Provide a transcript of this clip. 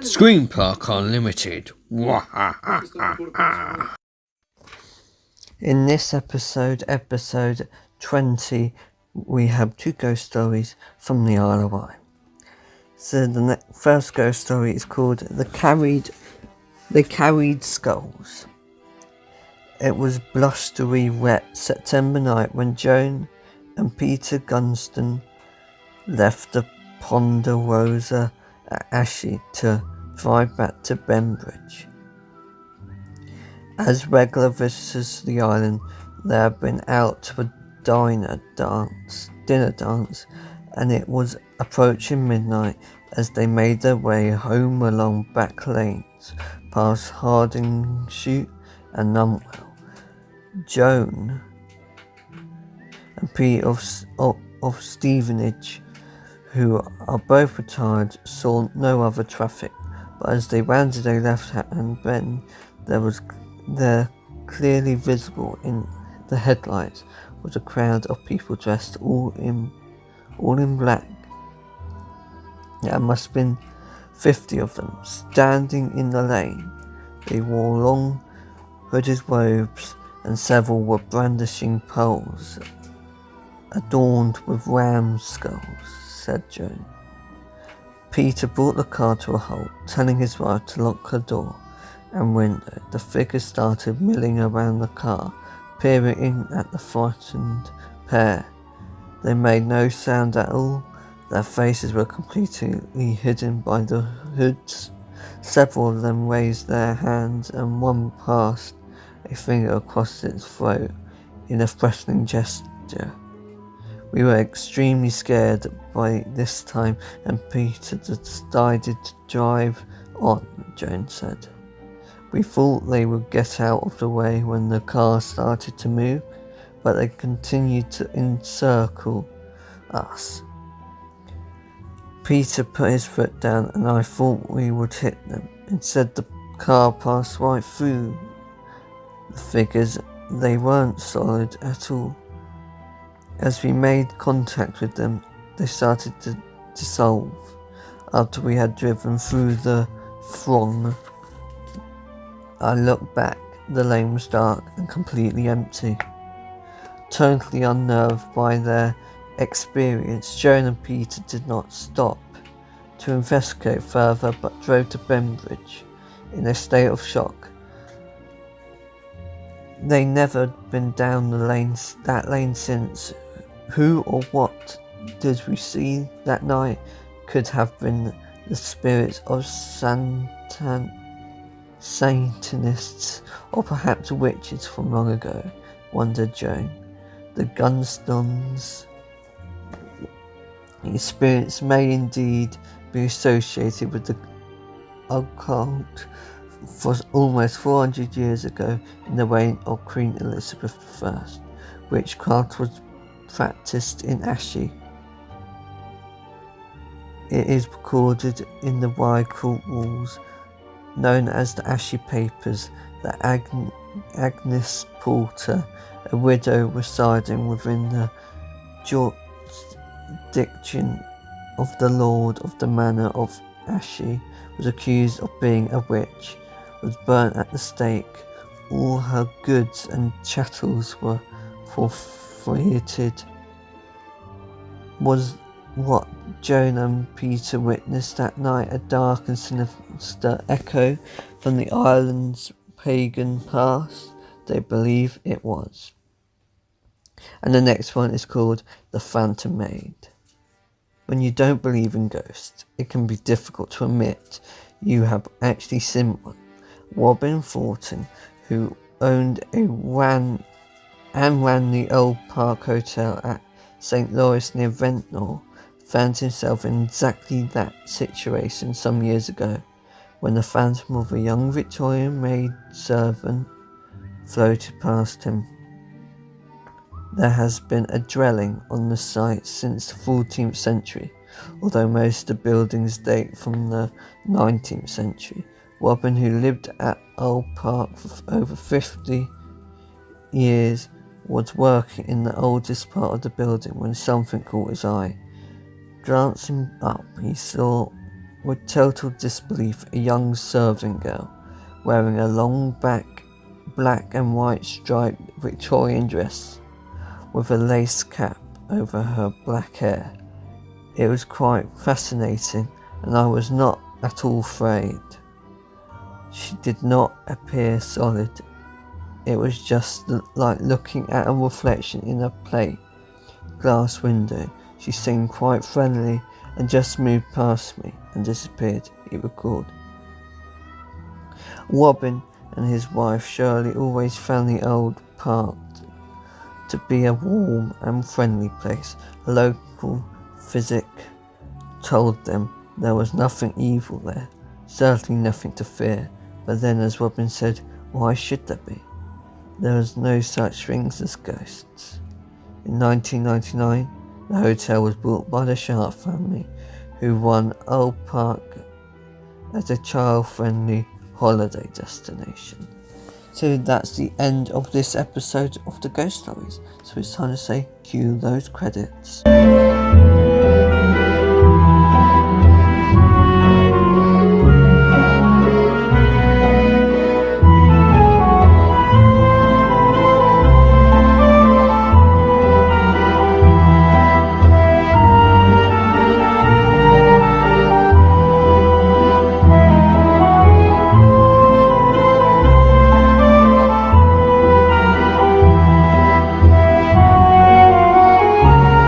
Screen Park Unlimited. In this episode 20, we have two ghost stories from the Isle of Wight. So the first ghost story is called The Carried Skulls. It was blustery, wet September night when Joan and Peter Gunston left the Ponderosa at Ashley to drive back to Bembridge. As regular visitors to the island, they had been out to a dinner dance, and it was approaching midnight as they made their way home along back lanes past Hardingshoe and Numwell. Joan and Pete of Stevenage, who are both retired, saw no other traffic, but as they rounded a left-hand bend, there clearly visible in the headlights was a crowd of people dressed all in black. There must have been 50 of them, standing in the lane. They wore long hooded robes, and several were brandishing poles adorned with ram's skulls, said Joan. Peter brought the car to a halt, telling his wife to lock her door and window. The figures started milling around the car, peering in at the frightened pair. They made no sound at all. Their faces were completely hidden by the hoods. Several of them raised their hands, and one passed a finger across its throat in a threatening gesture. We were extremely scared by this time, and Peter decided to drive on, Joan said. We thought they would get out of the way when the car started to move, but they continued to encircle us. Peter put his foot down, and I thought we would hit them. Instead, the car passed right through the figures. They weren't solid at all. As we made contact with them, they started to dissolve. After we had driven through the throng, I looked back. The lane was dark and completely empty. Totally unnerved by their experience, Joan and Peter did not stop to investigate further, but drove to Bembridge in a state of shock. They never been down that lane since. Who or what did we see that night? Could have been the spirits of Satanists, or perhaps witches from long ago, wondered Joan. The Gunstons' spirits may indeed be associated with the occult. For almost 400 years ago, in the reign of Queen Elizabeth I, witchcraft was practiced in Ashley. It is recorded in the Wye court rules, known as the Ashley Papers, that Agnes Porter, a widow residing within the jurisdiction of the Lord of the Manor of Ashley, was accused of being a witch, was burnt at the stake. All her goods and chattels were forfeited. Was what Joan and Peter witnessed that night a dark and sinister echo from the island's pagan past? They believe it was. And the next one is called The Phantom Maid. When you don't believe in ghosts, it can be difficult to admit you have actually seen one. Robin Thornton, who owned ran the Old Park Hotel at St. Louis near Ventnor, found himself in exactly that situation some years ago, when the phantom of a young Victorian maid servant floated past him. There has been a dwelling on the site since the 14th century, although most of the buildings date from the 19th century. Robin, who lived at Old Park for over 50 years, was working in the oldest part of the building when something caught his eye. Glancing up, he saw with total disbelief a young serving girl wearing a long black and white striped Victorian dress with a lace cap over her black hair. It was quite fascinating, and I was not at all afraid. She did not appear solid. It was just like looking at a reflection in a plate glass window. She seemed quite friendly and just moved past me and disappeared, he recalled. Robin and his wife Shirley always found the old park to be a warm and friendly place. A local physic told them there was nothing evil there, certainly nothing to fear. But then, as Robin said, why should there be? There is no such things as ghosts. In 1999, the hotel was bought by the Sharp family, who won Old Park as a child-friendly holiday destination. So that's the end of this episode of the Ghost Stories. So it's time to say, cue those credits.